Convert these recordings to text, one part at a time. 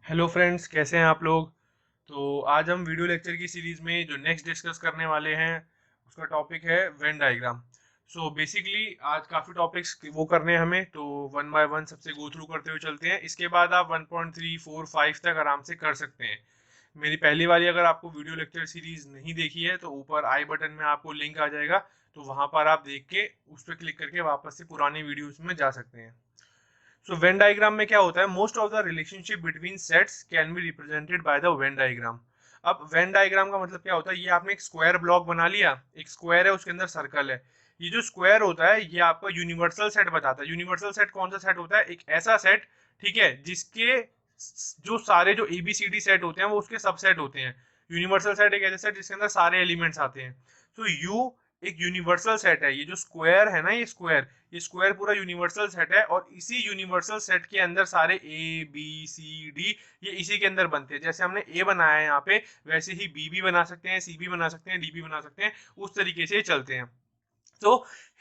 Hello friends, कैसे हैं आप लोग। तो आज हम वीडियो लेक्चर की सीरीज में जो नेक्स्ट डिस्कस करने वाले हैं उसका टॉपिक है वेन डायग्राम। सो बेसिकली आज काफ़ी टॉपिक्स वो करने हैं हमें, तो वन बाय वन सबसे गो थ्रू करते हुए चलते हैं। इसके बाद आप 1.3 4 5 तक आराम से कर सकते हैं। मेरी पहली वाली अगर आपको वीडियो लेक्चर सीरीज नहीं देखी है तो ऊपर आई बटन में आपको लिंक आ जाएगा, तो वहाँ पर आप देख के उस पर क्लिक करके वापस से पुरानी वीडियोज में जा सकते हैं। सो वेन डायग्राम में क्या होता है, most of the relationship between sets can be represented by the Venn diagram. अब वेन डायग्राम का मतलब क्या होता है, ये आपने एक स्क्वायर ब्लॉक बना लिया, एक स्क्वायर है उसके अंदर सर्कल है। ये जो स्क्वायर होता है ये आपका यूनिवर्सल सेट बताता है। यूनिवर्सल सेट कौन सा सेट होता है, एक ऐसा सेट, ठीक है, जिसके जो सारे जो एबीसीडी सेट होते हैं वो उसके सबसेट होते हैं। यूनिवर्सल सेट एक ऐसा सेट जिसके अंदर सारे एलिमेंट्स आते हैं। तो यू एक यूनिवर्सल सेट है। ये जो स्क्वायर है ना, ये स्क्वायर पूरा यूनिवर्सल सेट है, और इसी यूनिवर्सल सेट के अंदर सारे ए बी सी डी ये इसी के अंदर बनते हैं। जैसे हमने ए बनाया है यहाँ पे, वैसे ही बी भी बना सकते हैं, सी भी बना सकते हैं, डी भी बना सकते हैं, उस तरीके से चलते हैं। So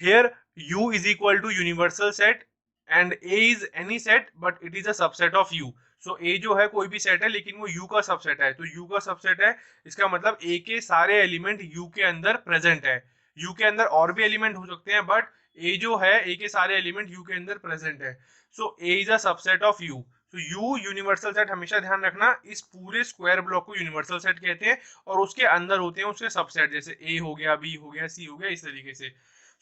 here U is equal to universal set and A is any set but it is a subset of U. So A जो है कोई भी सेट है लेकिन वो U का सबसेट है, तो U का सबसेट है, इसका मतलब A के सारे एलिमेंट U के अंदर प्रेजेंट है। U के अंदर और भी एलिमेंट हो सकते हैं बट A जो है A के सारे एलिमेंट U के अंदर प्रेजेंट है। So A is a subset of U। तो U यूनिवर्सल सेट, हमेशा ध्यान रखना इस पूरे स्क्वायर ब्लॉक को यूनिवर्सल सेट कहते हैं, और उसके अंदर होते हैं उसके सबसेट, जैसे A हो गया, B हो गया, C हो गया, इस तरीके से।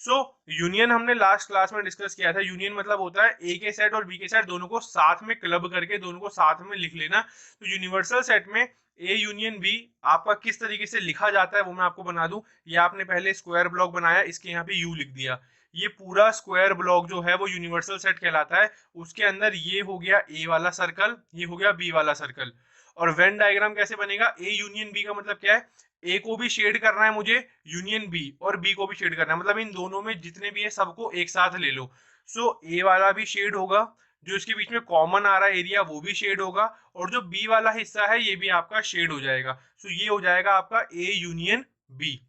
सो यूनियन हमने लास्ट क्लास में डिस्कस किया था। यूनियन मतलब होता है ए के सेट और बी के सेट दोनों को साथ में क्लब करके दोनों को साथ में लिख लेना। तो यूनिवर्सल सेट में ए यूनियन बी आपका किस तरीके से लिखा जाता है वो मैं आपको बना दूं। ये आपने पहले स्क्वायर ब्लॉक बनाया, इसके यहाँ पे यू लिख दिया। ये पूरा स्क्वायर ब्लॉक जो है वो यूनिवर्सल सेट कहलाता है। उसके अंदर ये हो गया ए वाला सर्कल, ये हो गया बी वाला सर्कल। और वेन डायग्राम कैसे बनेगा, ए यूनियन बी का मतलब क्या है, ए को भी शेड करना है मुझे, यूनियन बी, और बी को भी शेड करना है, मतलब इन दोनों में जितने भी है सबको एक साथ ले लो। सो ए वाला भी शेड होगा, जो इसके बीच में कॉमन आ रहा है एरिया वो भी शेड होगा, और जो बी वाला हिस्सा है ये भी आपका शेड हो जाएगा। सो ये हो जाएगा आपका ए यूनियन बी।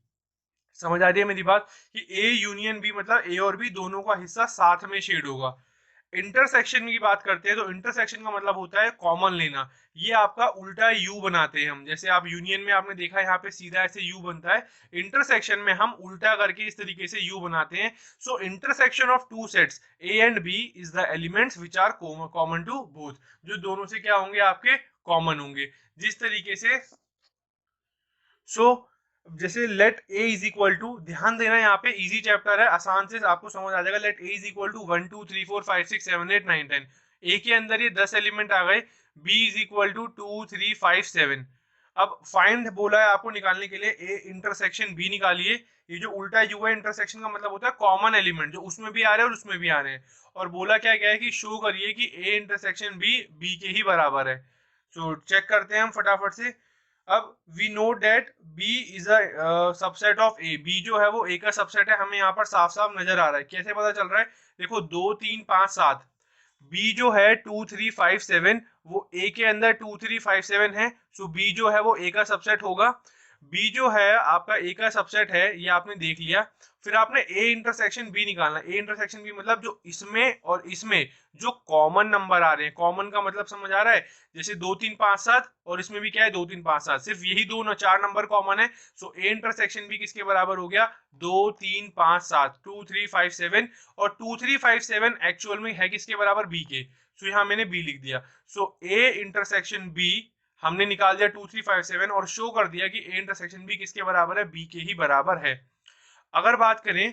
समझ आ रही है मेरी बात, कि ए यूनियन बी मतलब ए और बी दोनों का हिस्सा साथ में शेड होगा। इंटरसेक्शन की बात करते हैं तो इंटरसेक्शन का मतलब होता है कॉमन लेना। ये आपका उल्टा यू बनाते हैं हम, जैसे आप यूनियन में आपने देखा यहाँ पे सीधा ऐसे यू बनता है, इंटरसेक्शन में हम उल्टा करके इस तरीके से यू बनाते हैं। So intersection of two sets A and B is the elements which are common to both, जो दोनों से क्या होंगे आपके कॉमन होंगे, जिस तरीके से। सो जैसे let A is equal to, ध्यान देना यहाँ पे इजी चैप्टर है, आसान से आपको समझ आ जाएगा। Let A is equal to 1 2 3 4 5 6 7 8 9 10। A के अंदर ये 10 एलिमेंट आ गए। B is equal to 2 3 5 7। अब फाइंड बोला है आपको निकालने के लिए, ए इंटरसेक्शन बी निकालिए। ये जो उल्टा यू है, इंटरसेक्शन का मतलब होता है कॉमन एलिमेंट जो उसमें भी आ रहे हैं और उसमें भी आ रहे हैं। और बोला क्या गया है कि शो करिए कि ए इंटरसेक्शन बी बी के ही बराबर है। सो चेक करते हैं हम फटाफट से। अब we know that B is a subset of A। B जो है वो A का सबसेट है, हमें यहाँ पर साफ साफ नजर आ रहा है। कैसे पता चल रहा है, देखो 2 3 5 7, B जो है 2 3 5 7, वो A के अंदर 2 3 5 7 है। सो B जो है वो A का सबसेट होगा। B जो है आपका A का सबसेट है, ये आपने देख लिया। फिर आपने A इंटरसेक्शन B निकालना। A इंटरसेक्शन B मतलब जो इसमें और इसमें जो कॉमन नंबर आ रहे हैं, कॉमन का मतलब समझ आ रहा है, जैसे 2 3 5 7, और इसमें भी क्या है 2 3 5 7, सिर्फ यही दो न 4 नंबर कॉमन है। सो A इंटरसेक्शन B किसके बराबर हो गया, 2 3 5 7, 2 3 5 7। और 2 3 5 7 एक्चुअल में है किसके बराबर, B के। सो यहाँ मैंने B लिख दिया। सो A इंटरसेक्शन B हमने निकाल दिया 2 3 5 7, और शो कर दिया कि ए इंटरसेक्शन बी किसके बराबर है, बी के ही बराबर है। अगर बात करें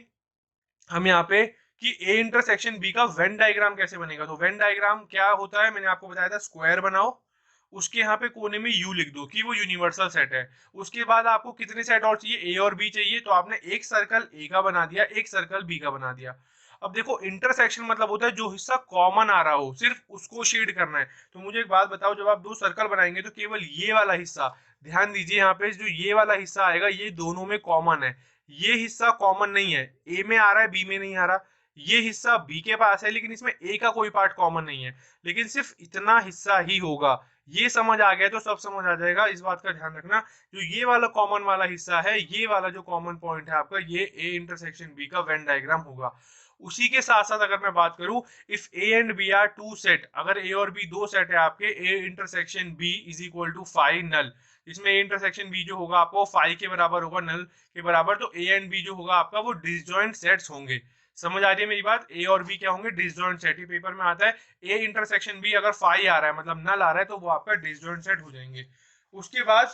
हम यहाँ पे कि ए इंटरसेक्शन बी का वेन डायग्राम कैसे बनेगा, तो वेन डायग्राम क्या होता है, मैंने आपको बताया था स्क्वायर बनाओ, उसके यहाँ पे कोने में यू लिख दो कि वो यूनिवर्सल सेट है। उसके बाद आपको कितने सेट और चाहिए, ए और बी चाहिए, तो आपने एक सर्कल ए का बना दिया, एक सर्कल बी का बना दिया। अब देखो इंटरसेक्शन मतलब होता है जो हिस्सा कॉमन आ रहा हो सिर्फ उसको शेड करना है। तो मुझे एक बात बताओ, जब आप दो सर्कल बनाएंगे तो केवल ये वाला हिस्सा, ध्यान दीजिए यहाँ पे जो ये वाला हिस्सा आएगा ये दोनों में कॉमन है। ये हिस्सा कॉमन नहीं है, ए में आ रहा है बी में नहीं आ रहा। ये हिस्सा बी के पास है लेकिन इसमें ए का कोई पार्ट कॉमन नहीं है, लेकिन सिर्फ इतना हिस्सा ही होगा। ये समझ आ गया तो सब समझ आ जाएगा, इस बात का ध्यान रखना। जो ये वाला कॉमन वाला हिस्सा है, ये वाला जो कॉमन पॉइंट है आपका, ये ए इंटरसेक्शन बी का वेन डायग्राम होगा। उसी के साथ साथ अगर मैं बात करूं, if A and B are two set, अगर ए और बी दो सेट है आपके, A intersection B is equal to five null, इसमें ए इंटरसेक्शन बी जो होगा आपको फाइव के बराबर होगा, नल के बराबर, तो ए एंड बी जो होगा आपका वो डिसजॉइंट सेट्स होंगे। समझ आ रही है मेरी बात? ए और बी क्या होंगे? Disjoint set. ही पेपर में आता है ए इंटरसेक्शन बी अगर फाइव आ रहा है मतलब नल आ रहा है तो वो आपका डिसजॉइंट सेट हो जाएंगे। उसके बाद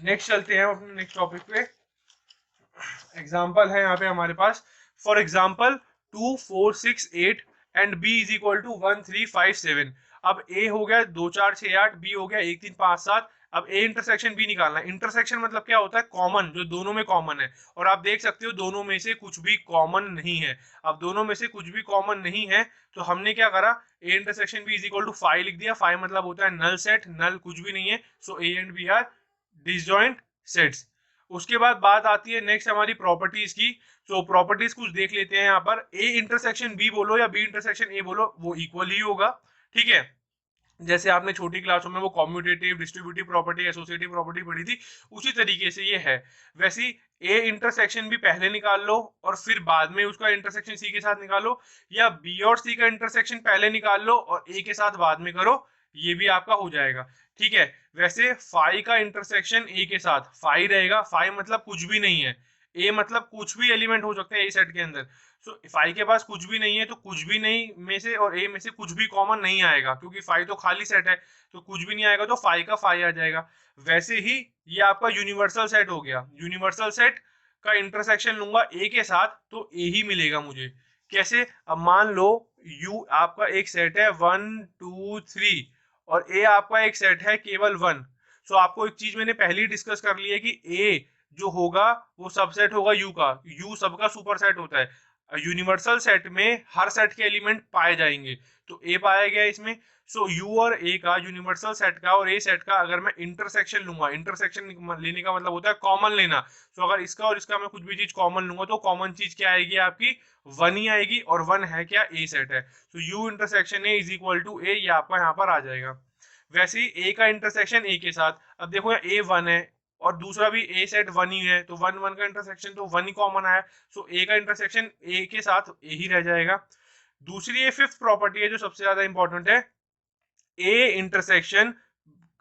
नेक्स्ट चलते हैं अपने नेक्स्ट टॉपिक पे। एग्जाम्पल है यहाँ पे हमारे पास, for example 2 4 6 8 and b is equal to 1 3 5 7। अब a हो गया 2 4 6 8, b हो गया 1 3 5 7। अब a इंटरसेक्शन b निकालना है। इंटरसेक्शन मतलब क्या होता है? कॉमन, जो दोनों में कॉमन है। और आप देख सकते हो दोनों में से कुछ भी कॉमन नहीं है। अब दोनों में से कुछ भी कॉमन नहीं है तो हमने क्या करा, a intersection b is equal to 5 लिख दिया। 5 मतलब होता है नल सेट, नल कुछ भी नहीं है, so a and b are disjoint sets. उसके बाद बात आती है नेक्स्ट हमारी प्रॉपर्टीज की। तो प्रॉपर्टीज कुछ देख लेते हैं यहाँ पर। ए इंटरसेक्शन बी बोलो या बी इंटरसेक्शन ए बोलो, वो इक्वल ही होगा। ठीक है, जैसे आपने छोटी क्लासों में वो commutative, distributive property, associative property पढ़ी थी, उसी तरीके से ये है। वैसे ए इंटरसेक्शन भी पहले निकाल लो और फिर बाद में उसका इंटरसेक्शन सी के साथ निकालो, या बी और सी का इंटरसेक्शन पहले निकाल लो और ए के साथ बाद में करो, ये भी आपका हो जाएगा। ठीक है, वैसे फाइव का इंटरसेक्शन ए के साथ फाइव रहेगा। फाइव मतलब कुछ भी नहीं है, ए मतलब कुछ भी एलिमेंट हो सकते हैं ए सेट के अंदर। सो फाइव के पास कुछ भी नहीं है तो कुछ भी नहीं में से और ए में से कुछ भी कॉमन नहीं आएगा, क्योंकि फाइव तो खाली सेट है, तो कुछ भी नहीं आएगा, तो फाइव का फाइव आ जाएगा। वैसे ही ये आपका यूनिवर्सल सेट हो गया। यूनिवर्सल सेट का इंटरसेक्शन लूंगा ए के साथ तो ए ही मिलेगा मुझे। कैसे? अब मान लो यू आपका एक सेट है 1 2 3 और ए आपका एक सेट है केवल 1। सो आपको एक चीज मैंने पहले ही डिस्कस कर ली है कि ए जो होगा वो सबसेट होगा यू का। यू सबका सुपर सेट होता है। यूनिवर्सल सेट में हर सेट के एलिमेंट पाए जाएंगे, तो ए पाया गया इसमें। सो यू और ए का, यूनिवर्सल सेट का और ए सेट का अगर मैं इंटरसेक्शन लूंगा, इंटरसेक्शन लेने का मतलब होता है कॉमन लेना। सो अगर इसका और इसका मैं कुछ भी चीज कॉमन लूंगा तो कॉमन चीज क्या आएगी आपकी? 1 ही आएगी, और 1 है क्या? ए सेट है। तो U intersection A is equal to A, ये आपका यहाँ पर आ जाएगा। वैसे ही ए का इंटरसेक्शन ए के साथ, अब देखो ए 1 है और दूसरा भी ए सेट 1 ही है, तो 1 1 का इंटरसेक्शन तो 1 ही कॉमन आया, सो ए का इंटरसेक्शन ए के साथ ए ही रह जाएगा। दूसरी ये फिफ्थ प्रॉपर्टी है जो सबसे ज्यादा इंपॉर्टेंट है, ए इंटरसेक्शन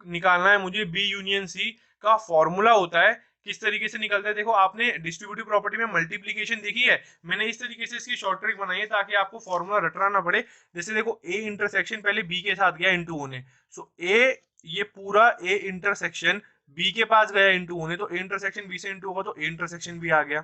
निकालना है मुझे बी यूनियन सी का फॉर्मूला होता है। किस तरीके से निकलता है? देखो आपने डिस्ट्रीब्यूटिव प्रॉपर्टी में मल्टीप्लीकेशन देखी है, मैंने इस तरीके से इसकी शॉर्ट ट्रिक बनाई है ताकि आपको फॉर्मूला रटना ना पड़े। जैसे देखो ए इंटरसेक्शन पहले बी के साथ गया इनटू होने, सो ए ये पूरा ए इंटरसेक्शन बी के पास गया इनटू होने, तो ए इंटरसेक्शन बी से इनटू होगा तो ए इंटरसेक्शन बी आ गया।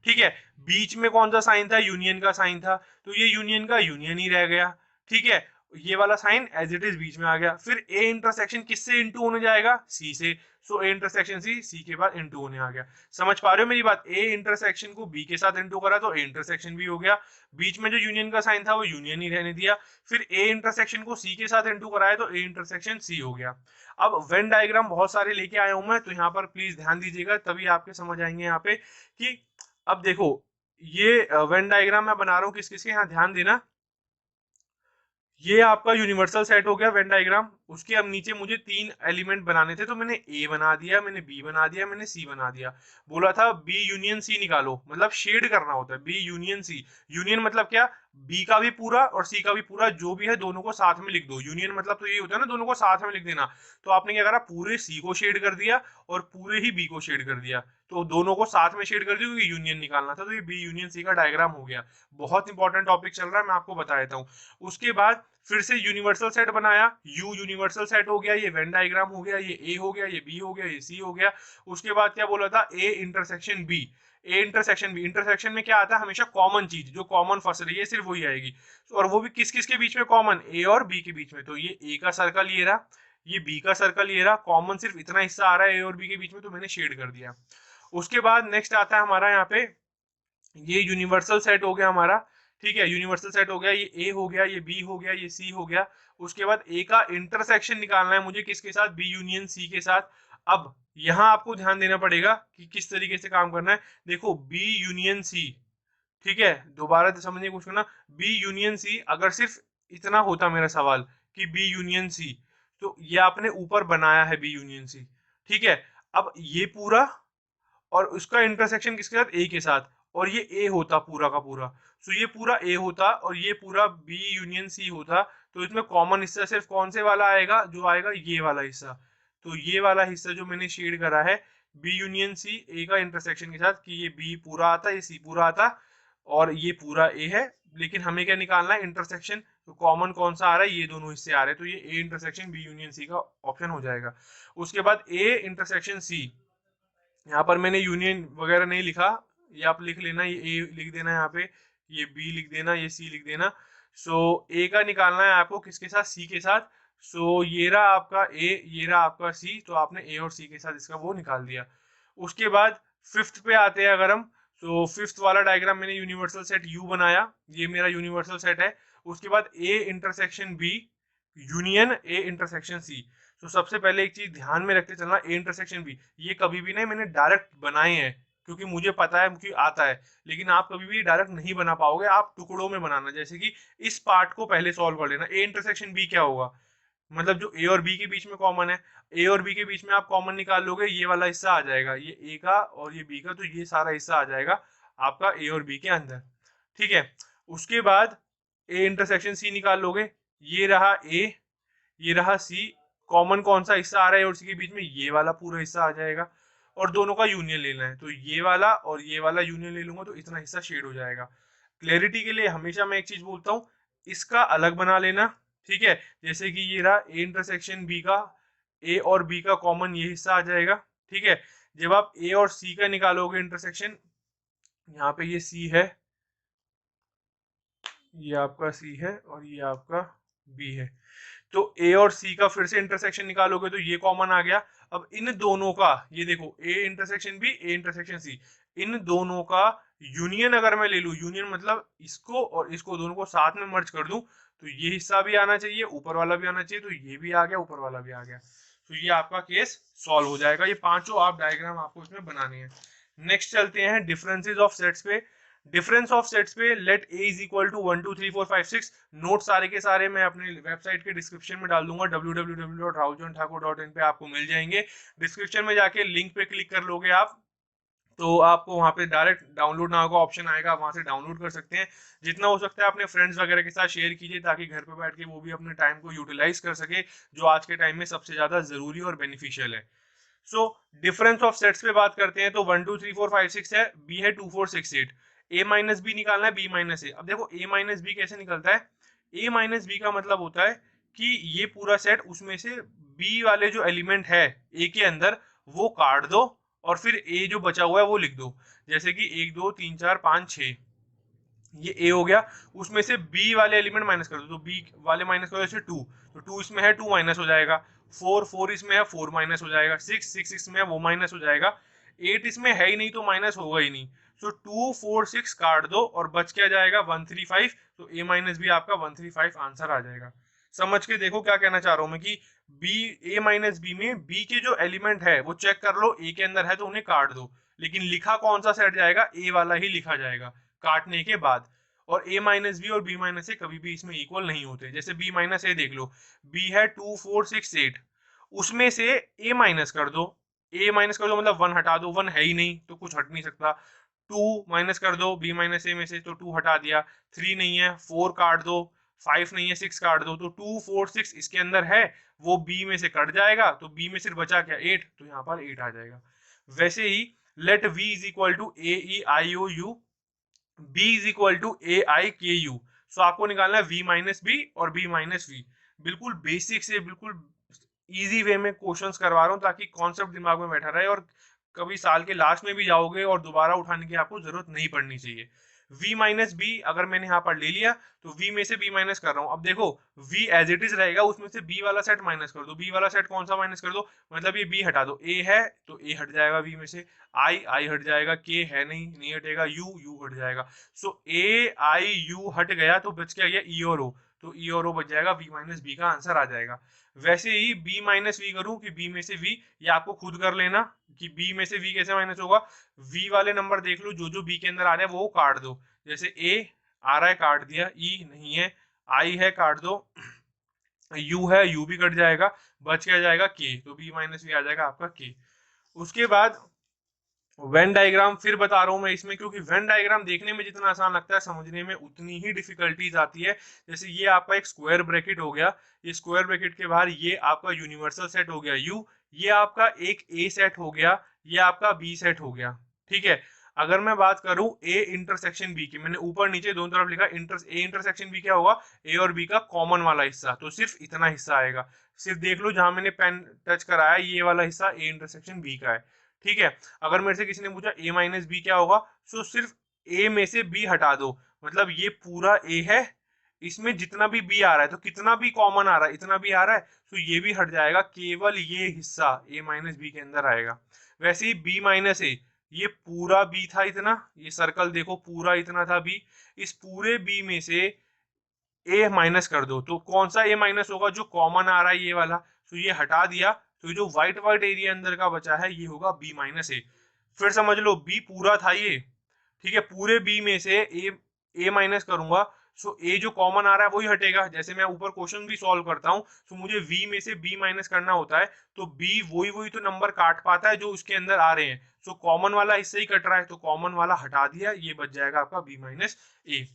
ठीक है, बीच में कौन सा साइन था? यूनियन का साइन था, तो ये यूनियन का यूनियन ही रह गया। ठीक है, ये वाला साइन एज इट इज बीच में आ गया। फिर ए इंटरसेक्शन किससे इनटू होने जाएगा? सी से, सो ए इंटरसेक्शन सी के बाद इनटू होने आ गया। समझ पा रहे हो मेरी बात? ए इंटरसेक्शन को बी के साथ इनटू करा तो ए इंटरसेक्शन भी हो गया, बीच में जो यूनियन का साइन था वो यूनियन ही रहने दिया। फिर ए इंटरसेक्शन को सी के साथ इनटू कराया तो ए इंटरसेक्शन सी हो गया। अब वेन डायग्राम बहुत सारे लेके आया हूं मैं, तो यहाँ पर प्लीज ध्यान दीजिएगा, तभी आपके समझ आएंगे यहाँ पे कि अब देखो ये वेन डायग्राम मैं बना रहा हूँ किस किस के, यहाँ ध्यान देना। ये आपका यूनिवर्सल सेट हो गया वेन डायग्राम। उसके अब नीचे मुझे 3 एलिमेंट बनाने थे, तो मैंने ए बना दिया, मैंने बी बना दिया, मैंने सी बना दिया। बोला था बी यूनियन सी निकालो, मतलब शेड करना होता है बी यूनियन सी। यूनियन मतलब क्या? बी का भी पूरा और सी का भी पूरा जो भी है दोनों को साथ में लिख दो। यूनियन मतलब तो ये होता है ना, दोनों को साथ में लिख देना। तो आपने क्या करा? पूरे सी को शेड कर दिया और पूरे ही बी को शेड कर दिया, तो दोनों को साथ में शेड कर दिया क्योंकि यूनियन निकालना था। तो ये बी यूनियन सी का डायग्राम हो गया। बहुत इंपॉर्टेंट टॉपिक चल रहा है, मैं आपको बता देता हूँ। उसके बाद फिर से यूनिवर्सल सेट बनाया, यू यूनिवर्सल सेट हो गया, ये वेन डायग्राम हो गया, ये ए हो गया, ये बी हो गया, ये सी हो गया। उसके बाद क्या बोला था? A intersection B. A intersection B, intersection में क्या आता है? हमेशा कॉमन चीज, जो कॉमन फंस रही है सिर्फ वही आएगी। और वो भी किस किस के बीच में कॉमन? ए और बी के बीच में। तो ये ए का सर्कल ये रहा, ये बी का सर्कल ये रहा, कॉमन सिर्फ इतना हिस्सा आ रहा है ए और बी के बीच में, तो मैंने शेड कर दिया। उसके बाद नेक्स्ट आता है हमारा यहाँ पे, ये यूनिवर्सल सेट हो गया हमारा। ठीक है, यूनिवर्सल सेट हो गया, ये ए हो गया, ये बी हो गया, ये सी हो गया। उसके बाद ए का इंटरसेक्शन निकालना है मुझे किसके साथ? बी यूनियन सी के साथ। अब यहाँ आपको ध्यान देना पड़ेगा कि किस तरीके से काम करना है। देखो बी यूनियन सी, ठीक है, दोबारा समझने की कोशिश करना। बी यूनियन सी, अगर सिर्फ इतना होता मेरा सवाल कि बी यूनियन सी, तो ये आपने ऊपर बनाया है बी यूनियन सी। ठीक है, अब ये पूरा और उसका इंटरसेक्शन किसके साथ? ए के साथ, और ये ए होता पूरा का पूरा। सो ये पूरा ए होता और ये पूरा बी यूनियन सी होता, तो इसमें कॉमन हिस्सा सिर्फ कौन से वाला आएगा, जो आएगा ये वाला हिस्सा। तो ये वाला हिस्सा जो मैंने शेड करा है बी यूनियन सी ए का इंटरसेक्शन के साथ, कि ये बी पूरा आता, ये सी पूरा आता और ये पूरा ए है, लेकिन हमें क्या निकालना है, इंटरसेक्शन। तो कॉमन कौन सा आ रहा है, ये दोनों हिस्से आ रहे हैं, तो ये A intersection B union C का ऑप्शन हो जाएगा। उसके बाद ए इंटरसेक्शन सी, यहाँ पर मैंने यूनियन वगैरह नहीं लिखा, ये आप लिख लेना, ये ए लिख देना यहाँ पे, ये बी लिख देना, ये सी लिख देना। सो ए का निकालना है आपको किसके साथ, सी के साथ। सो ये रहा आपका ए, ये रहा आपका सी, तो आपने ए और सी के साथ इसका वो निकाल दिया। उसके बाद फिफ्थ पे आते हैं अगर हम, तो फिफ्थ वाला डायग्राम मैंने यूनिवर्सल सेट यू बनाया, ये मेरा यूनिवर्सल सेट है। उसके बाद A intersection B union A intersection C. तो सबसे पहले एक चीज ध्यान में रखते चलना, ए इंटरसेक्शन बी ये कभी भी नहीं मैंने डायरेक्ट बनाए हैं, क्योंकि मुझे पता है, मुझे आता है, लेकिन आप कभी भी डायरेक्ट नहीं बना पाओगे, आप टुकड़ों में बनाना। जैसे कि इस पार्ट को पहले सॉल्व कर लेना, ए इंटरसेक्शन बी क्या होगा, मतलब जो ए और बी के बीच में कॉमन है, ए और बी के बीच में आप कॉमन निकाल लोगे, ये वाला हिस्सा आ जाएगा, ये ए का और ये बी का, तो ये सारा हिस्सा आ जाएगा आपका ए और बी के अंदर, ठीक है। उसके बाद ए इंटरसेक्शन सी निकाल लोगे, ये रहा ए, ये रहा सी, कॉमन कौन सा हिस्सा आ रहा है और सी के बीच में, ये वाला पूरा हिस्सा आ जाएगा, और दोनों का यूनियन लेना है, तो ये वाला और ये वाला यूनियन ले लूंगा, तो इतना हिस्सा शेड हो जाएगा। क्लैरिटी के लिए हमेशा मैं एक चीज बोलता हूँ, इसका अलग बना लेना, ठीक है। जैसे कि ये रहा ए इंटरसेक्शन बी का, ए और बी का कॉमन ये हिस्सा आ जाएगा, ठीक है। जब आप ए और सी का निकालोगे इंटरसेक्शन, यहाँ पे ये सी है, ये आपका सी है और ये आपका बी है, तो ए और सी का फिर से इंटरसेक्शन निकालोगे तो ये कॉमन आ गया। अब इन दोनों का, ये देखो A intersection B, A intersection C, इन दोनों का यूनियन अगर मैं ले लूं, यूनियन मतलब इसको और इसको दोनों को साथ में मर्ज कर दूं, तो ये हिस्सा भी आना चाहिए, ऊपर वाला भी आना चाहिए, तो ये भी आ गया, ऊपर वाला भी आ गया, तो ये आपका केस सॉल्व हो जाएगा। ये पांचों आप डायग्राम आपको इसमें बनाने हैं। नेक्स्ट चलते हैं डिफरेंसेस ऑफ सेट्स पे। डिफरेंस ऑफ सेट्स पे let A is equal to 1 2 3 4 5 6। Note सारे के सारे मैं अपने वेबसाइट के डिस्क्रिप्शन में डाल दूंगा, www.rahulchandthakur.in पे आपको मिल जाएंगे। डिस्क्रिप्शन में जाके लिंक पे क्लिक कर लोगे आप, तो आपको वहां पे डायरेक्ट डाउनलोड नाउ का ऑप्शन आएगा, वहां से डाउनलोड कर सकते हैं। जितना हो सकता है अपने फ्रेंड्स वगैरह के साथ शेयर कीजिए, ताकि घर पे बैठ के वो भी अपने टाइम को यूटिलाइज कर सके, जो आज के टाइम में सबसे ज्यादा जरूरी और बेनिफिशियल है। सो डिफरेंस ऑफ सेट्स पे बात करते हैं, तो 1 2 3 4 5 6 है, बी है 2 4 6 8, ए माइनस बी निकालना है, बी माइनस ए। अब देखो ए माइनस बी कैसे निकलता है, ए माइनस बी का मतलब होता है कि ये पूरा सेट, उसमें से बी वाले जो एलिमेंट है ए के अंदर वो काट दो, और फिर ए जो बचा हुआ है वो लिख दो। जैसे कि 1 2 3 4 5 6, ये ए हो गया, उसमें से बी वाले एलिमेंट माइनस कर दो, तो बी वाले माइनस करो, जैसे 2, तो 2 इसमें है 2 माइनस हो जाएगा, 4 इसमें है 4 माइनस हो जाएगा, 6 इसमें है वो माइनस हो जाएगा, 8 इसमें है ही नहीं तो माइनस होगा ही नहीं। सो 2 4 6 काट दो और बच क्या जाएगा 1 3 5, तो ए माइनस बी आपका 1 3 5 आंसर आ जाएगा। समझ के देखो क्या कहना चाह रहा हूं मैं, कि बी ए माइनस बी में बी के जो एलिमेंट है वो चेक कर लो, ए के अंदर है तो उन्हें काट दो, लेकिन लिखा कौन सा सेट जाएगा, ए वाला ही लिखा जाएगा काटने के बाद। और a माइनस बी और b माइनस ए कभी भी इसमें इक्वल नहीं होते। जैसे b माइनस ए देख लो, b है 2 4 6 8, उसमें से a माइनस कर दो, a माइनस कर दो मतलब 1 हटा दो, 1 है ही नहीं तो कुछ हट नहीं सकता। 2 माइनस कर दो b माइनस ए में से, तो 2 हटा दिया, 3 नहीं है 4 काट दो, 5 नहीं है 6 काट दो, तो 2 4 6 इसके अंदर है, वो b में से कट जाएगा, तो b में सिर्फ बचा क्या 8, तो यहाँ पर 8 आ जाएगा। वैसे ही let v is equal to A E I O U, b is equal to A I K U. So आपको निकालना है v माइनस बी और b माइनस वी। बिल्कुल बेसिक से बिल्कुल इजी वे में क्वेश्चंस करवा रहा हूँ, ताकि कॉन्सेप्ट दिमाग में बैठा रहे और कभी साल के लास्ट में भी जाओगे और दोबारा उठाने की आपको जरूरत नहीं पड़नी चाहिए। v माइनस बी अगर मैंने यहाँ पर ले लिया, तो v में से b माइनस कर रहा हूँ। अब देखो v एज इट इज रहेगा, उसमें से b वाला सेट माइनस कर दो, b वाला सेट कौन सा माइनस कर दो, मतलब ये b हटा दो, a है तो a हट जाएगा v में से, i हट जाएगा, k है नहीं हटेगा, u हट जाएगा। सो a i u हट गया, तो बच क्या गया e और o, तो e और o बच जाएगा, v माइनस बी का आंसर आ जाएगा। वैसे ही b माइनस वी करूं कि b में से v, ये आपको खुद कर लेना कि b में से v कैसे माइनस होगा। v वाले नंबर देख लो, जो जो b के अंदर आ रहे हैं वो काट दो, जैसे a आ रहा है काट दिया, e नहीं है, i है काट दो, u है u भी कट जाएगा, बच क्या जाएगा k, तो b माइनस वी आ जाएगा आपका k। उसके बाद वेन डायग्राम फिर बता रहा हूं मैं इसमें, क्योंकि वेन डायग्राम देखने में जितना आसान लगता है समझने में उतनी ही डिफिकल्टीज आती है। जैसे ये आपका एक स्क्वायर ब्रैकेट हो गया, ये स्क्वायर ब्रैकेट के बाहर ये आपका यूनिवर्सल सेट हो गया यू, ये आपका एक ए सेट हो गया, ये आपका बी सेट हो गया। ठीक है, अगर मैं बात करूं ए इंटरसेक्शन बी की, मैंने ऊपर नीचे दोनों तरफ लिखा ए इंटरसेक्शन बी क्या होगा, ए और बी का कॉमन वाला हिस्सा, तो सिर्फ इतना हिस्सा आएगा। सिर्फ देख लो जहां मैंने पेन टच कराया ये वाला हिस्सा ए इंटरसेक्शन बी का है। ठीक है, अगर मेरे से किसी ने पूछा a माइनस बी क्या होगा, तो सिर्फ a में से b हटा दो, मतलब ये पूरा a है, इसमें जितना भी b आ रहा है तो कितना भी कॉमन आ रहा है इतना भी आ रहा है, तो ये भी हट जाएगा, केवल ये हिस्सा a माइनस बी के अंदर आएगा। वैसे ही b माइनस ए, ये पूरा b था इतना, ये सर्कल देखो पूरा इतना था b, इस पूरे b में से a माइनस कर दो, तो कौन सा a माइनस होगा, जो कॉमन आ रहा है ये वाला, तो ये हटा दिया, तो जो व्हाइट व्हाइट एरिया अंदर का बचा है ये होगा b माइनस ए। फिर समझ लो b पूरा था ये, ठीक है, पूरे b में से a माइनस करूंगा, सो a जो कॉमन आ रहा है वही हटेगा। जैसे मैं ऊपर क्वेश्चन भी सॉल्व करता हूँ तो मुझे v में से b माइनस करना होता है, तो b वही वही तो नंबर काट पाता है जो उसके अंदर आ रहे हैं, सो कॉमन वाला हिस्सा ही कट रहा है, तो कॉमन वाला हटा दिया, ये बच जाएगा आपका b माइनस ए।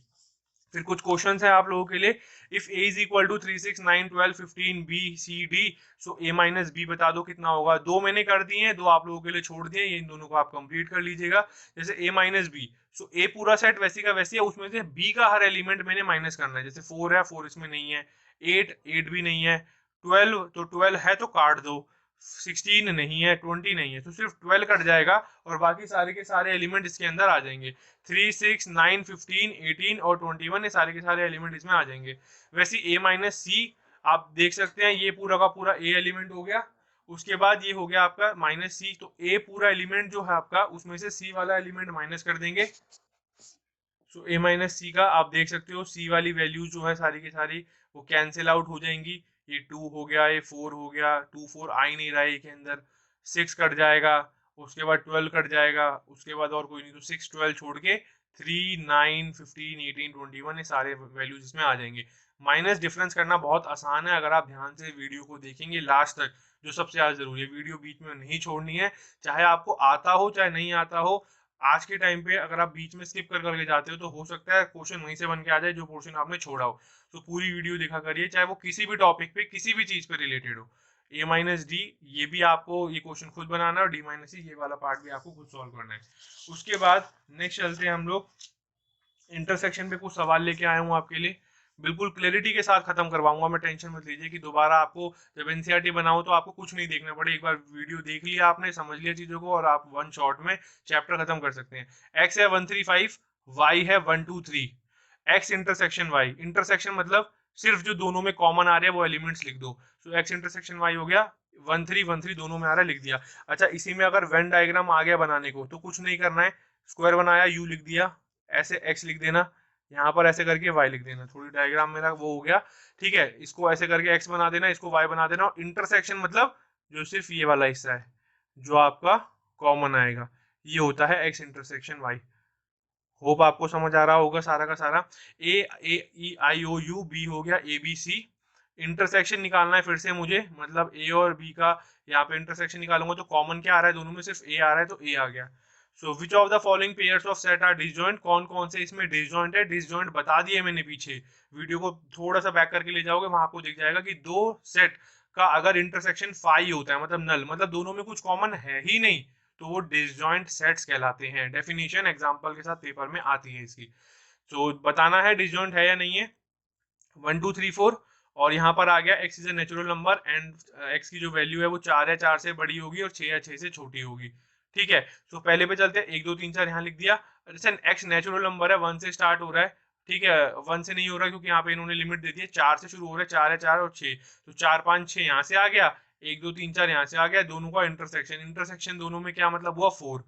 फिर कुछ क्वेश्चन है आप लोगों के लिए, if a is equal to 3 6 9 12 15 b c d, so a minus B बता दो कितना होगा। दो मैंने कर दिए हैं, दो आप लोगों के लिए छोड़ दिए, इन दोनों को आप कंप्लीट कर लीजिएगा। जैसे a minus B, so a पूरा सेट वैसी का वैसी है, उसमें से b का हर एलिमेंट मैंने माइनस करना है। जैसे 4 है, 4 इसमें नहीं है, 8 भी नहीं है, 12 तो 12 है तो काट दो, 16 नहीं है, 20 नहीं है, तो सिर्फ 12 कट जाएगा और बाकी सारे के सारे एलिमेंट इसके अंदर आ जाएंगे। 3 6 9 15 18 और 21 ये सारे के सारे एलिमेंट इसमें आ जाएंगे। वैसे ए माइनस सी आप देख सकते हैं, ये पूरा का पूरा ए एलिमेंट हो गया, उसके बाद ये हो गया आपका माइनस सी, तो ए पूरा एलिमेंट जो है आपका उसमें से सी वाला एलिमेंट माइनस कर देंगे। सो ए माइनस सी का आप देख सकते हो सी वाली वैल्यू जो है सारी की सारी वो कैंसिल आउट हो जाएंगी। ये 2 हो गया, ये 4 हो गया, 2 4 आ ही नहीं रहा है के अंदर, 6 कट जाएगा, उसके बाद 12 कट जाएगा, उसके बाद और कोई नहीं, तो 6 12 छोड़ के 3 9 15 18 21 ये सारे वैल्यूज इसमें आ जाएंगे। माइनस डिफरेंस करना बहुत आसान है, अगर आप ध्यान से वीडियो को देखेंगे लास्ट तक, जो सबसे ज्यादा जरूरी है, वीडियो बीच में नहीं छोड़नी है, चाहे आपको आता हो चाहे नहीं आता हो। आज के टाइम पे अगर आप बीच में स्किप कर करके जाते हो तो हो सकता है क्वेश्चन वहीं से बन के आ जाए जो पोर्शन आपने छोड़ा हो। तो पूरी वीडियो देखा करिए, चाहे वो किसी भी टॉपिक पे किसी भी चीज पे रिलेटेड हो। ए माइनस डी, ये भी आपको ये क्वेश्चन खुद बनाना है, और डी माइनस सी ये वाला पार्ट भी आपको खुद सॉल्व करना है। उसके बाद नेक्स्ट चलते हैं हम लोग इंटरसेक्शन पे, कुछ सवाल लेके आया हूँ आपके लिए, बिल्कुल क्लैरिटी के साथ खत्म करवाऊंगा मैं, टेंशन मत लीजिए कि दोबारा आपको जब एनसीईआरटी बनाऊं तो आपको कुछ नहीं देखना पड़े, एक बार वीडियो देख लिया आपने, समझ लिया चीजों को, और आप वन शॉट में चैप्टर खत्म कर सकते हैं। एक्स है 135, वाई है 123, एक्स इंटरसेक्शन वाई, इंटरसेक्शन मतलब सिर्फ जो दोनों में कॉमन आ रहे हैं वो एलिमेंट्स लिख दो। सो एक्स इंटरसेक्शन वाई हो गया, 1 3 दोनों में आ रहा है, लिख दिया। अच्छा, इसी में अगर वेन डायग्राम आ गया बनाने को तो कुछ नहीं करना है, स्क्वायर बनाया, यू लिख दिया, ऐसे एक्स लिख देना, यहाँ पर ऐसे करके वाई लिख देना, थोड़ी डायग्राम मेरा वो हो गया। ठीक है, इसको ऐसे करके एक्स बना देना, इसको वाई बना देना, और इंटरसेक्शन मतलब जो सिर्फ ये वाला हिस्सा है जो आपका कॉमन आएगा, ये होता है एक्स इंटरसेक्शन वाई। होप आपको समझ आ रहा होगा सारा का सारा। ए E I O you, B हो गया ए बी सी, इंटरसेक्शन निकालना है फिर से मुझे, मतलब ए और बी का यहाँ पे इंटरसेक्शन निकालूंगा तो कॉमन क्या आ रहा है, दोनों में सिर्फ ए आ रहा है तो ए आ गया। So which of the following pairs of set are disjoint, कौन कौन से इसमें डिसजॉइंट है, डिसजॉइंट बता दिए मैंने पीछे, वीडियो को थोड़ा सा बैक करके ले जाओगे वहां आपको दिख जाएगा कि दो सेट का अगर इंटरसेक्शन फाई होता है मतलब नल, मतलब दोनों में कुछ कॉमन है ही नहीं, तो वो डिसजॉइंट सेट्स कहलाते हैं। डेफिनेशन एग्जांपल के साथ पेपर में आती है इसकी, तो बताना है डिसजॉइंट है या नहीं है। 1 2 3 4, और यहाँ पर आ गया x is a natural number and x की जो वैल्यू है वो 4 है, 4 से बड़ी होगी, और 6 है, 6 से छोटी होगी। ठीक है, तो पहले पे चलते हैं, 1 2 3 4 यहाँ लिख दिया। जैसे एक्स नेचुरल नंबर है, 1 से स्टार्ट हो रहा है, ठीक है, 1 से नहीं हो रहा क्योंकि यहाँ पे इन्होंने लिमिट दे दी है, 4 से शुरू हो रहा है, 4 है, 4 और 6, तो 4 5 6 यहाँ से आ गया, 1 2 3 4 यहाँ से आ गया, दोनों का इंटरसेक्शन, इंटरसेक्शन दोनों में क्या मतलब हुआ 4।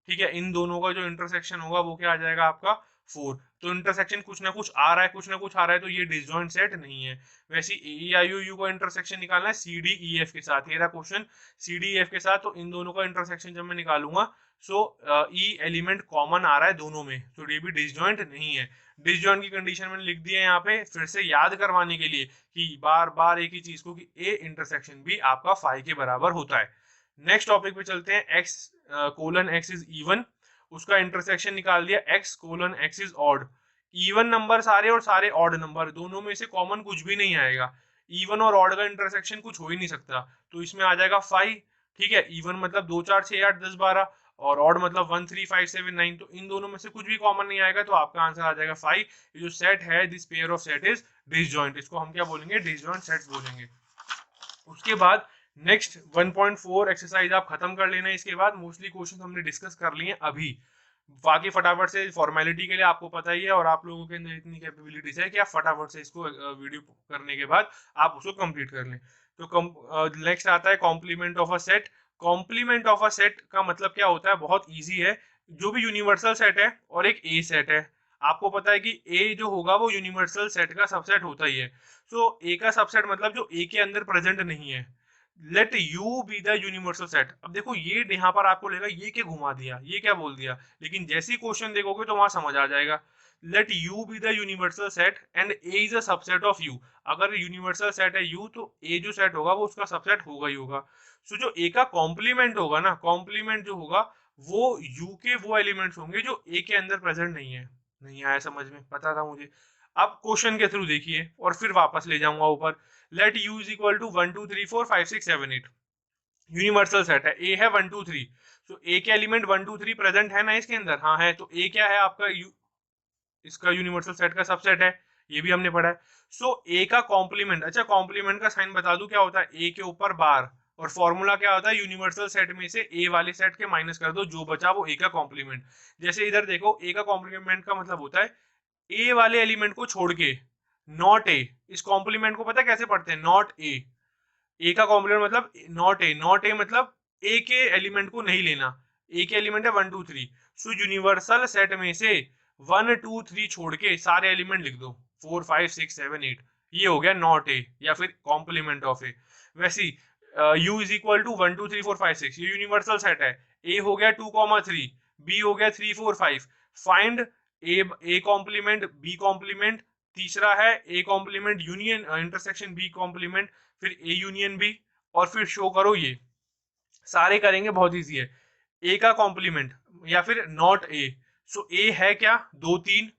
ठीक है, इन दोनों का जो इंटरसेक्शन होगा वो क्या आ जाएगा आपका 4। तो इंटरसेक्शन कुछ ना कुछ आ रहा है, कुछ ना कुछ आ रहा है, तो ये डिसजॉइंट सेट नहीं है। वैसे ए आई ओ यू का इंटरसेक्शन निकालना है सी डी ई एफ के साथ, ये रहा question, C D E F के साथ, तो इन दोनों का इंटरसेक्शन जब मैं निकालूंगा, सो ई एलिमेंट कॉमन आ रहा है दोनों में, तो ये भी डिसजॉइंट नहीं है। डिसजॉइंट की कंडीशन मैंने लिख दी है यहाँ पे फिर से याद करवाने के लिए कि बार बार एक ही चीज को, कि ए इंटरसेक्शन भी आपका फाई के बराबर होता है। नेक्स्ट टॉपिक पे चलते हैं, x colon x is even, उसका इंटरसेक्शन निकाल दिया x colon x is odd. Even number सारे और सारे ऑड नंबर, दोनों में से कॉमन कुछ भी नहीं आएगा, इवन और ऑड का इंटरसेक्शन कुछ हो ही नहीं सकता, तो इसमें आ जाएगा 5। ठीक है, इवन मतलब 2 4 6 8 10 12 और ऑड मतलब 1 3 5 7 9, तो इन दोनों में से कुछ भी कॉमन नहीं आएगा, तो आपका आंसर आ जाएगा 5। ये जो सेट है, this pair of set is disjoint, इसको हम क्या बोलेंगे, डिसजॉइंट सेट बोलेंगे। उसके बाद नेक्स्ट 1.4 एक्सरसाइज आप खत्म कर लेना। इसके बाद मोस्टली क्वेश्चन हमने डिस्कस कर लिए अभी, बाकी फटाफट से फॉर्मेलिटी के लिए आपको पता ही है और आप लोगों के अंदर इतनी कैपेबिलिटीज है कि आप फटाफट से इसको वीडियो करने के बाद आप उसको कंप्लीट कर लें। तो नेक्स्ट आता है complement of a set. Complement of a set का मतलब क्या होता है, बहुत इजी है। जो भी यूनिवर्सल सेट है और एक ए सेट है, आपको पता है कि ए जो होगा वो यूनिवर्सल सेट का सबसेट होता ही है। सो ए का सबसेट मतलब जो ए के अंदर प्रेजेंट नहीं है। Let you be the universal set. अब देखो ये यहाँ पर आपको लेगा ये क्या घुमा दिया, ये क्या बोल दिया, लेकिन जैसे ही क्वेश्चन देखोगे तो वहां समझ आ जाएगा। Let you be the universal set and A is a subset of you. अगर यूनिवर्सल सेट है यू, तो ए जो सेट होगा वो उसका सबसेट होगा ही होगा। सो जो ए का कॉम्प्लीमेंट होगा ना, कॉम्प्लीमेंट जो होगा वो यू के वो एलिमेंट्स होंगे जो ए के अंदर प्रेजेंट नहीं है। नहीं आया समझ में, पता था मुझे। अब क्वेश्चन के थ्रू देखिए और फिर वापस ले जाऊंगा ऊपर। Let U is equal to 1 2 3 4 5 6 7 8। Universal set है, ए है 1 2 3, तो ए के एलिमेंट 1 2 3 प्रेजेंट है ना इसके अंदर, हाँ है, तो ए क्या है आपका इसका यूनिवर्सल सेट का सबसेट है, ये भी हमने पढ़ा है। सो ए का कॉम्प्लीमेंट, अच्छा कॉम्प्लीमेंट का साइन बता दूं क्या होता है, ए के ऊपर बार, और फॉर्मूला क्या होता है, यूनिवर्सल सेट में से ए वाले सेट के माइनस कर दो, जो बचा वो ए का कॉम्प्लीमेंट। जैसे इधर देखो, ए का कॉम्प्लीमेंट का मतलब होता है ए वाले एलिमेंट को छोड़ के नॉट ए। इस कॉम्प्लीमेंट को पता है कैसे पढ़ते हैं, नॉट ए। ए का कॉम्प्लीमेंट मतलब नॉट ए, नॉट ए मतलब ए के एलिमेंट को नहीं लेना, ए के एलिमेंट है 1 2 3। सो यूनिवर्सल सेट में से 1 2 3 छोड़ के सारे एलिमेंट लिख दो, 4 5 6 7 8, ये हो गया नॉट ए या फिर कॉम्प्लीमेंट ऑफ ए। वैसे यू इज इक्वल टू 1 2 3 4 5 6, ये यूनिवर्सल सेट है, ए हो गया 2 3, बी हो गया 3 4 5। Find A complement B complement, तीसरा है A complement union intersection B complement, फिर ए यूनियन बी, और फिर शो करो ये। सारे करेंगे, बहुत इजी है। ए का कॉम्प्लीमेंट या फिर नॉट ए, सो ए है क्या 2 3।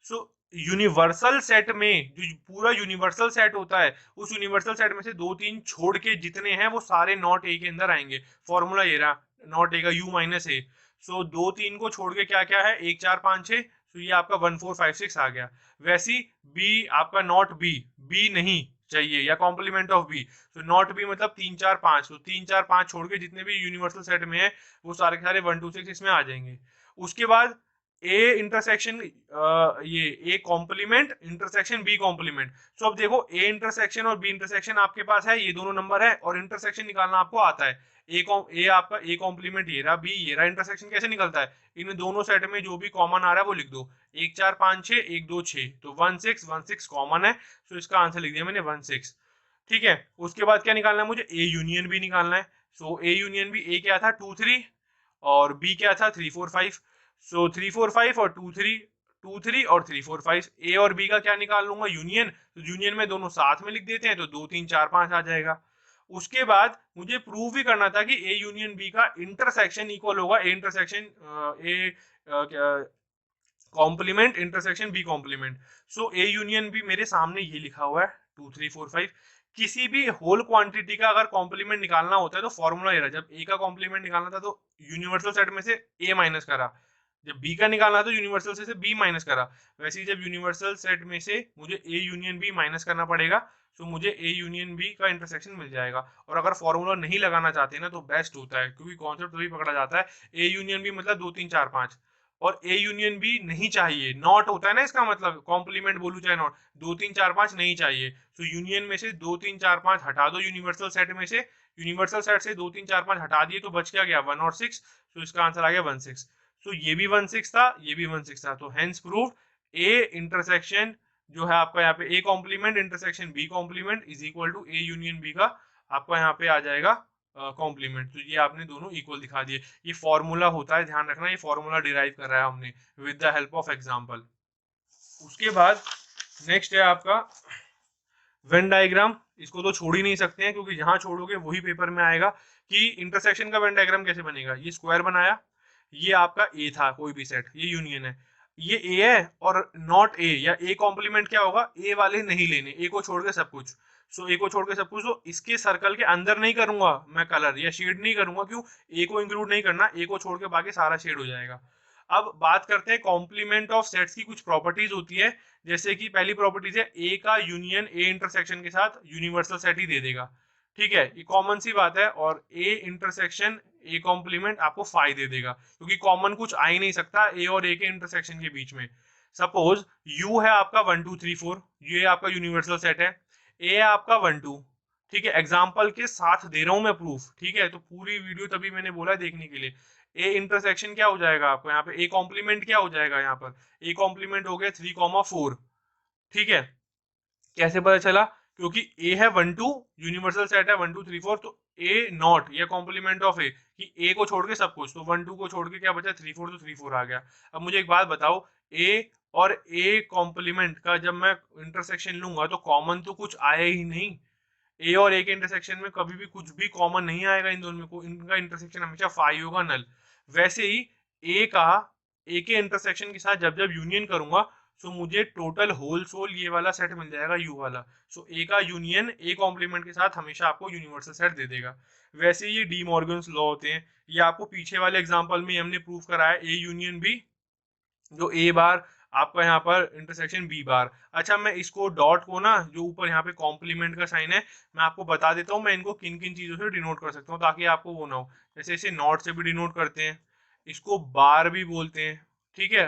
सो यूनिवर्सल सेट में जो पूरा यूनिवर्सल सेट होता है, उस यूनिवर्सल सेट में से 2 3 छोड़ के जितने हैं वो सारे नॉट ए के अंदर आएंगे। फॉर्मूला ये रहा, नॉट ए का यू माइनस ए। सो 2 3 को छोड़ के क्या क्या है, 1 4 5 6, तो ये आपका 1 4 5 6 आ गया। वैसी बी आपका नॉट बी, बी नहीं चाहिए, या कॉम्प्लीमेंट ऑफ बी, तो नॉट बी मतलब 3 4 5, तो 3 4 5 छोड़ के जितने भी यूनिवर्सल सेट में है वो सारे के सारे 1 2 6 इसमें आ जाएंगे। उसके बाद ए इंटरसेक्शन, ये A complement intersection B complement. So अब देखो ए इंटरसेक्शन और बी इंटरसेक्शन आपके पास है, ये दोनों नंबर है, और इंटरसेक्शन निकालना आपको आता है। ए आपका ए कॉम्प्लीमेंट ये रहा, बी ये रहा, इंटरसेक्शन कैसे निकलता है, इन दोनों सेट में जो भी कॉमन आ रहा है वो लिख दो, 1 4 5 6 1 2 6, तो 1 6 कॉमन है, तो इसका आंसर लिख दिया मैंने 1 6। ठीक है, उसके बाद क्या निकालना है मुझे, ए यूनियन बी निकालना है। सो ए यूनियन बी, ए क्या था 2 3 और बी क्या था 3 4 5। सो 3 4 5 और 2 3 और 3 4 5, ए और बी का क्या निकाल लूंगा, यूनियन, तो यूनियन में दोनों साथ में लिख देते हैं, तो 2 3 4 5 आ जाएगा। उसके बाद मुझे प्रूव भी करना था कि ए यूनियन बी का इंटरसेक्शन इक्वल होगा A intersection A complement intersection B complement. So A union B मेरे सामने ये लिखा हुआ है 2 3 4 5। किसी भी होल क्वांटिटी का अगर कॉम्प्लीमेंट निकालना होता है तो फॉर्मूला ये रहा, जब ए का कॉम्प्लीमेंट निकालना था तो यूनिवर्सल सेट में से ए माइनस करा, जब बी का निकालना तो यूनिवर्सल से बी माइनस करा। वैसे ही जब यूनिवर्सल सेट में से मुझे ए यूनियन बी माइनस करना पड़ेगा, तो मुझे ए यूनियन बी का इंटरसेक्शन मिल जाएगा। और अगर फॉर्मूला नहीं लगाना चाहते ना तो बेस्ट होता है, क्योंकि कॉन्सेप्ट तभी पकड़ा जाता है। ए यूनियन बी मतलब 2 3 4 5, और ए यूनियन बी नहीं चाहिए, नॉट होता है ना इसका मतलब, कॉम्प्लीमेंट बोलू चाहे नॉट, 2 3 4 5 नहीं चाहिए। तो यूनियन में से 2 3 4 5 हटा दो, यूनिवर्सल सेट में से, यूनिवर्सल सेट से 2 3 4 5 हटा दिए तो बच क्या गया 1 और 6, तो इसका आंसर आ गया 1 6। तो ये भी 1 6 था, ये भी 1 6 था, तो हेंस प्रूव ए इंटरसेक्शन जो है आपका यहाँ पे A complement intersection B complement is equal to A union B का आपका यहाँ पे आ जाएगा कॉम्प्लीमेंट। तो ये आपने दोनों इक्वल दिखा दिए। ये फॉर्मूला होता है, ध्यान रखना, ये फॉर्मूला डिराइव कर रहा है हमने with the help of example. उसके बाद नेक्स्ट है आपका वेन डायग्राम इसको तो छोड़ ही नहीं सकते हैं, क्योंकि जहां छोड़ोगे वही पेपर में आएगा कि इंटरसेक्शन का वेन डायग्राम कैसे बनेगा। ये स्क्वायर बनाया, ये आपका ए था कोई भी सेट, ये यूनियन है, ये ए है और नॉट ए, या ए कॉम्प्लीमेंट क्या होगा, ए वाले नहीं लेने, ए को छोड़ के सब कुछ। सो ए को छोड़ के सब कुछ, तो इसके सर्कल के अंदर नहीं करूंगा मैं कलर या शेड नहीं करूंगा, क्यों, ए को इंक्लूड नहीं करना, ए को छोड़ के बाकी सारा शेड हो जाएगा। अब बात करते हैं कॉम्प्लीमेंट ऑफ सेट्स की कुछ प्रॉपर्टीज होती है, जैसे कि पहली प्रॉपर्टीज है ए का यूनियन ए इंटरसेक्शन के साथ यूनिवर्सल सेट ही दे देगा। ठीक है, ये कॉमन सी बात है, और ए इंटरसेक्शन ए कॉम्प्लीमेंट आपको फाई दे देगा, क्योंकि कॉमन कुछ आ ही नहीं सकता ए और ए के इंटरसेक्शन के बीच में। सपोज यू है आपका 1 2 3 4, ये आपका यूनिवर्सल सेट है, ए है आपका 1 2। ठीक है, एग्जाम्पल के साथ दे रहा हूं मैं प्रूफ, ठीक है, तो पूरी वीडियो तभी मैंने बोला देखने के लिए। ए इंटरसेक्शन क्या हो जाएगा आपको यहाँ पे, ए कॉम्प्लीमेंट क्या हो जाएगा यहाँ पर, ए कॉम्प्लीमेंट हो गया 3,4। ठीक है, कैसे पता चला, क्योंकि ए है 1 2, यूनिवर्सल सेट है 1 2 3 4, तो ए नॉट ये कॉम्प्लीमेंट ऑफ ए, कि ए को छोड़ के सब कुछ, तो 1 2 को छोड़ के क्या बचा 3 4, तो 3 4 आ गया। अब मुझे एक बात बताओ, ए और ए कॉम्प्लीमेंट का जब मैं इंटरसेक्शन लूंगा तो कॉमन तो कुछ आया ही नहीं, ए और ए के इंटरसेक्शन में कभी भी कुछ भी कॉमन नहीं आएगा, इन दोनों में को इनका इंटरसेक्शन हमेशा फाई होगा, नल। वैसे ही ए का ए के इंटरसेक्शन के साथ जब जब यूनियन करूंगा, सो मुझे टोटल होल सोल ये वाला सेट मिल जाएगा यू वाला। सो ए का यूनियन ए कॉम्प्लीमेंट के साथ हमेशा आपको यूनिवर्सल सेट दे देगा। वैसे ये डी मॉर्गन्स लॉ होते हैं, ये आपको पीछे वाले एग्जांपल में हमने प्रूव कराया, ए यूनियन बी, जो ए बार आपका यहाँ पर इंटरसेक्शन बी बार। अच्छा, मैं इसको डॉट को ना, जो ऊपर यहाँ पे कॉम्प्लीमेंट का साइन है, मैं आपको बता देता हूँ मैं इनको किन किन चीजों से डिनोट कर सकता हूँ, ताकि आपको वो ना हो। जैसे इसे नॉट से भी डिनोट करते हैं, इसको बार भी बोलते हैं, ठीक है,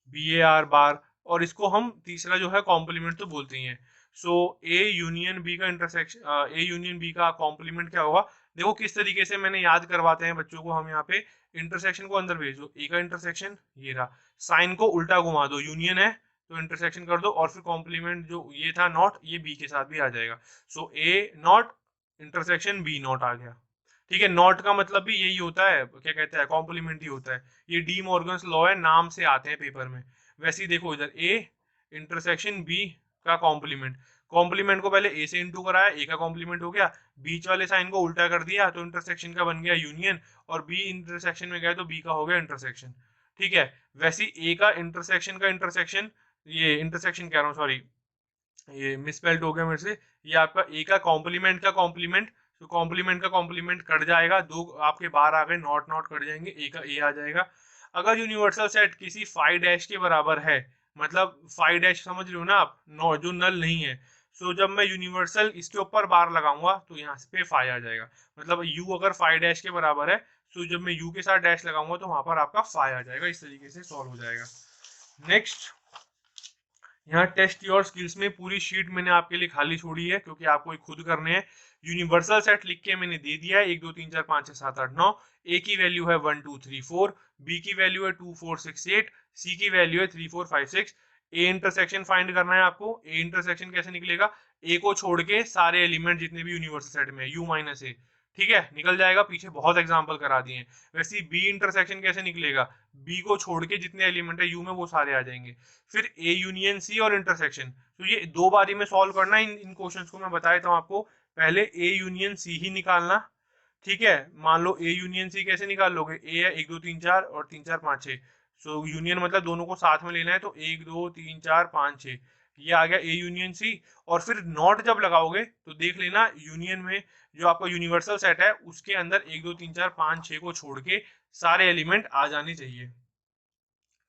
बी ए आर बार, और इसको हम तीसरा जो है कॉम्प्लीमेंट तो बोलते ही हैं। सो ए यूनियन बी का इंटरसेक्शन, ए यूनियन बी का कॉम्प्लीमेंट क्या होगा, देखो किस तरीके से मैंने याद करवाते हैं बच्चों को हम यहाँ पे। इंटरसेक्शन को अंदर भेज दो, ए का इंटरसेक्शन ये रहा, साइन को उल्टा घुमा दो, यूनियन है तो इंटरसेक्शन कर दो, और फिर कॉम्प्लीमेंट जो ये था नॉट, ये बी के साथ भी आ जाएगा। सो ए नॉट इंटरसेक्शन बी नॉट आ गया। ठीक है, नॉट का मतलब भी यही होता है, क्या कहता है, कॉम्प्लीमेंट ही होता है। ये डी मॉर्गन्स लॉ है, नाम से आते हैं पेपर में। वैसे ही देखो इधर ए इंटरसेक्शन बी का कॉम्प्लीमेंट, कॉम्प्लीमेंट को पहले ए से इंटू कराया, ए का कॉम्प्लीमेंट हो गया, बीच वाले साइन को उल्टा कर दिया तो इंटरसेक्शन का बन गया यूनियन, और बी इंटरसेक्शन में गया तो बी का हो गया इंटरसेक्शन। ठीक है, वैसे ए का इंटरसेक्शन, ये इंटरसेक्शन कह रहा हूँ सॉरी, ये मिसस्पेल्ड हो गया मेरे से, ये आपका ए का कॉम्प्लीमेंट का कॉम्प्लीमेंट, तो कॉम्प्लीमेंट का कॉम्प्लीमेंट कट जाएगा, दो आपके बाहर आ गए, नॉट नॉट कट जाएंगे, ए का ए आ जाएगा। अगर यूनिवर्सल सेट किसी फाई डैश के बराबर है, मतलब फाई डैश समझ रहे हो ना आप, नो जो नल नहीं है, सो जब मैं यूनिवर्सल इसके ऊपर बार लगाऊंगा तो यहाँ पे फाई आ जाएगा, मतलब यू अगर फाई डैश के बराबर है, तो जब मैं यू के साथ डैश लगाऊंगा तो वहां पर आपका फाई आ जाएगा, इस तरीके से सॉल्व हो जाएगा। नेक्स्ट, यहाँ टेस्ट योर स्किल्स में पूरी शीट मैंने आपके लिए खाली छोड़ी है, क्योंकि आपको खुद करने हैं। यूनिवर्सल सेट लिख के मैंने दे दिया है, 1 2 3 4 5 6 7 8 9। ए की वैल्यू है 1 2 3 4, बी की वैल्यू है 2 4 6 8, सी की वैल्यू है 3 4 5 6। ए इंटरसेक्शन फाइंड करना है आपको। ए इंटरसेक्शन कैसे निकलेगा, ए को छोड़ के सारे एलिमेंट जितने भी यूनिवर्सल सेट में, यू माइनस ए, ठीक है, निकल जाएगा, पीछे बहुत एग्जाम्पल करा दिए हैं। वैसे बी इंटरसेक्शन कैसे निकलेगा, बी को छोड़ के जितने एलिमेंट है यू में वो सारे आ जाएंगे। फिर ए यूनियन सी और इंटरसेक्शन, तो ये दो बारी में सॉल्व करना है। इन क्वेश्चंस को मैं बता देता हूँ आपको। पहले ए यूनियन सी ही निकालना, ठीक है, मान लो ए यूनियन सी कैसे निकाल लोगे, ए है 1 2 3 4 और 3 4 5 6, सो यूनियन मतलब दोनों को साथ में लेना है, तो 1 2 3 4 5 6, ये आ गया ए यूनियन सी। और फिर नॉट जब लगाओगे तो देख लेना यूनियन में जो आपका यूनिवर्सल सेट है उसके अंदर 1 2 3 4 5 6 को छोड़ के सारे एलिमेंट आ जाने चाहिए।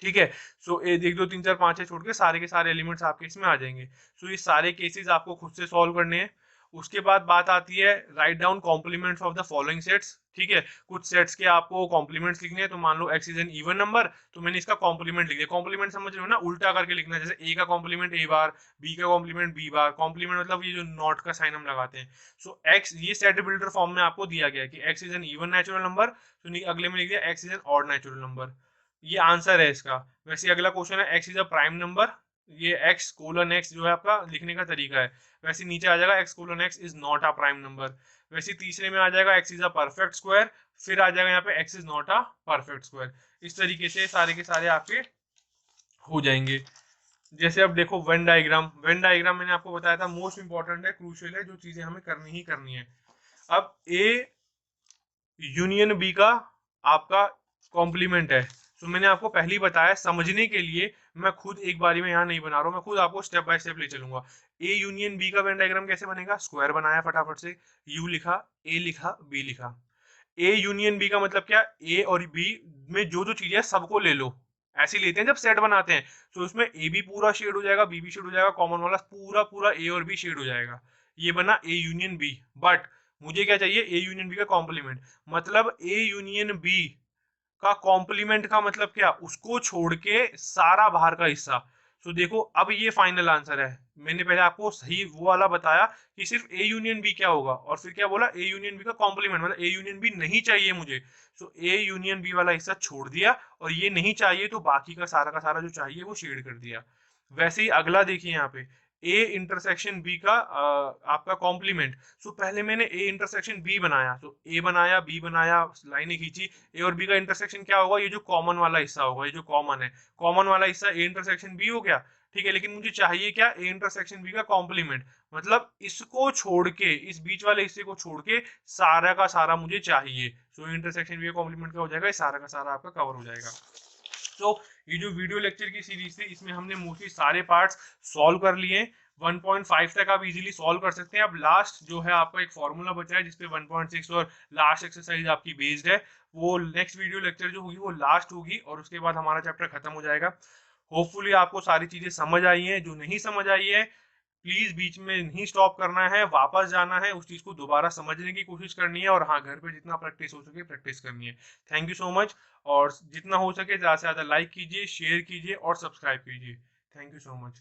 ठीक है, सो 1 2 3 4 5 6 छोड़ के सारे के सारे एलिमेंट्स आपके इसमें आ जाएंगे। सो ये सारे केसेस आपको खुद से सॉल्व करने हैं। उसके बाद बात आती है write down complements of the following sets. ठीक है, कुछ सेट्स के आपको कॉम्प्लीमेंट्स लिखने हैं, तो मान लो x is an even number, तो मैंने इसका कॉम्प्लीमेंट लिख दिया। कॉम्प्लीमेंट समझ रहे हो ना, उल्टा करके लिखना है, जैसे ए का कॉम्प्लीमेंट ए बार, बी का कॉम्प्लीमेंट बी बार। कॉम्प्लीमेंट मतलब ये जो नॉट का साइन हम लगाते हैं। सो एक्स ये सेट बिल्डर फॉर्म में आपको दिया गया है कि x is an even natural number, तो अगले में लिख दिया x is N odd natural number, ये आंसर है इसका। वैसे अगला क्वेश्चन है x is a prime number, ये एक्स कोलन एक्स जो है आपका लिखने का तरीका है। वैसे नीचे आ जाएगा x colon x is not a prime number. वैसे तीसरे में आ जाएगा x is a perfect square, फिर आ जाएगा यहाँ पे x is not a perfect square. इस तरीके से सारे के सारे आपके हो जाएंगे। जैसे अब देखो वेन डायग्राम, वेन डायग्राम मैंने आपको बताया था मोस्ट इंपॉर्टेंट है, क्रूशियल है, जो चीजें हमें करनी ही करनी है। अब ए यूनियन बी का आपका कॉम्प्लीमेंट है। तो मैंने आपको पहले ही बताया, समझने के लिए मैं खुद एक बारी में यहाँ नहीं बना रहा हूँ, मैं खुद आपको स्टेप बाय स्टेप ले चलूंगा। ए यूनियन बी का वेन डायग्राम कैसे बनेगा, स्क्वायर बनाया फटाफट से, यू लिखा, ए लिखा, बी लिखा। ए यूनियन बी का मतलब क्या, ए और बी में जो जो चीजें सबको ले लो, ऐसे लेते हैं जब सेट बनाते हैं। तो इसमें ए भी पूरा शेड हो जाएगा, बी भी शेड हो जाएगा, कॉमन वाला पूरा पूरा ए और बी शेड हो जाएगा। ये बना ए यूनियन बी। बट मुझे क्या चाहिए, ए यूनियन बी का कॉम्प्लीमेंट। मतलब ए यूनियन बी का कॉम्प्लीमेंट का मतलब क्या, उसको छोड़ के सारा बाहर का हिस्सा। तो देखो अब ये फाइनल आंसर है। मैंने पहले आपको सही वो वाला बताया कि सिर्फ ए यूनियन बी क्या होगा, और फिर क्या बोला, ए यूनियन बी का कॉम्प्लीमेंट, मतलब ए यूनियन बी नहीं चाहिए मुझे, तो ए यूनियन बी वाला हिस्सा छोड़ दिया, और ये नहीं चाहिए तो बाकी का सारा जो चाहिए वो शेड कर दिया। वैसे ही अगला देखिए यहाँ पे, ए इंटरसेक्शन बी का आपका कॉम्प्लीमेंट। सो पहले मैंने ए इंटरसेक्शन बी बनाया, तो ए बनाया, बी बनाया, लाइनें खींची। ए और बी का इंटरसेक्शन क्या होगा, ये जो कॉमन वाला हिस्सा होगा, ये जो कॉमन है, कॉमन वाला हिस्सा ए इंटरसेक्शन बी हो गया। ठीक है, लेकिन मुझे चाहिए क्या, ए इंटरसेक्शन बी का कॉम्प्लीमेंट। मतलब इसको छोड़ के, इस बीच वाले हिस्से को छोड़ के सारा का सारा मुझे चाहिए। सो इंटरसेक्शन बी का कॉम्प्लीमेंट क्या हो जाएगा, ये सारा का सारा आपका कवर हो जाएगा। तो ये जो वीडियो लेक्चर की सीरीज थी, इसमें हमने मोस्टली सारे पार्ट्स सॉल्व कर लिए। 1.5 तक आप इजीली सॉल्व कर सकते हैं। अब लास्ट जो है आपका एक फॉर्मूला बचा है जिसपे 1.6 और लास्ट एक्सरसाइज आपकी बेस्ड है। वो नेक्स्ट वीडियो लेक्चर जो होगी वो लास्ट होगी, और उसके बाद हमारा चैप्टर खत्म हो जाएगा। होपफुली आपको सारी चीजें समझ आई हैं। जो नहीं समझ आई है, प्लीज बीच में नहीं स्टॉप करना है, वापस जाना है, उस चीज को दोबारा समझने की कोशिश करनी है, और हाँ, घर पे जितना प्रैक्टिस हो सके प्रैक्टिस करनी है। Thank you so much. और जितना हो सके ज्यादा से ज्यादा लाइक कीजिए, शेयर कीजिए और सब्सक्राइब कीजिए। Thank you so much.